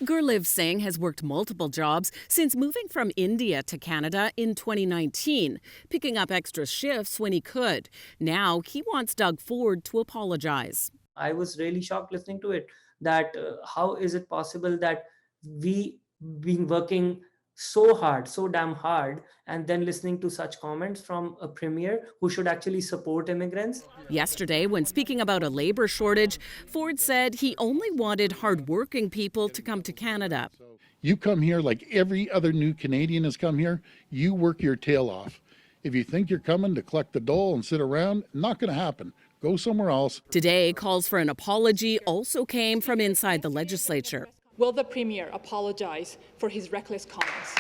Gurliv Singh has worked multiple jobs since moving from India to Canada in 2019, picking up extra shifts when he could. Now he wants Doug Ford to apologize. I was really shocked listening to it, that how is it possible that we been working so hard, so damn hard, and then listening to such comments from a premier who should actually support immigrants. Yesterday, when speaking about a labor shortage, Ford said he only wanted hardworking people to come to Canada. You come here like every other new Canadian has come here, you work your tail off. If you think you're coming to collect the dole and sit around, not going to happen. Go somewhere else. Today, calls for an apology also came from inside the legislature. Will the Premier apologise for his reckless comments?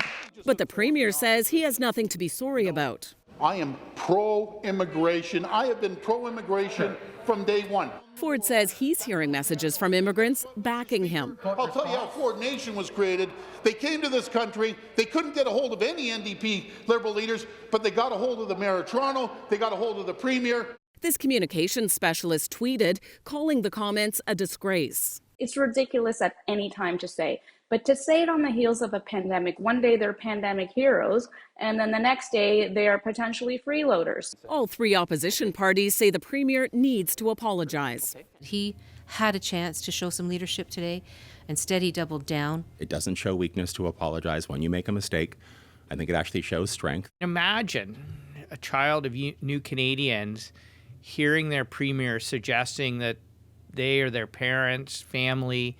But the Premier says he has nothing to be sorry about. I am pro-immigration. I have been pro-immigration from day one. Ford says he's hearing messages from immigrants backing him. I'll tell you how Ford Nation was created. They came to this country. They couldn't get a hold of any NDP Liberal leaders, but they got a hold of the Mayor of Toronto. They got a hold of the Premier. This communications specialist tweeted, calling the comments a disgrace. It's ridiculous at any time to say, but to say it on the heels of a pandemic, one day they're pandemic heroes, and then the next day they are potentially freeloaders. All three opposition parties say the Premier needs to apologize. He had a chance to show some leadership today. Instead, he doubled down. It doesn't show weakness to apologize when you make a mistake. I think it actually shows strength. Imagine a child of new Canadians hearing their premier suggesting that they or their parents, family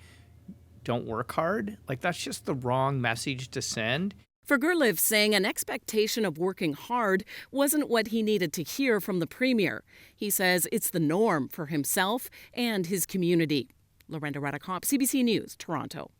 don't work hard. Like, that's just the wrong message to send. For Gurliv Singh, an expectation of working hard wasn't what he needed to hear from the Premier. He says it's the norm for himself and his community. Lorenda Radicop, CBC News, Toronto.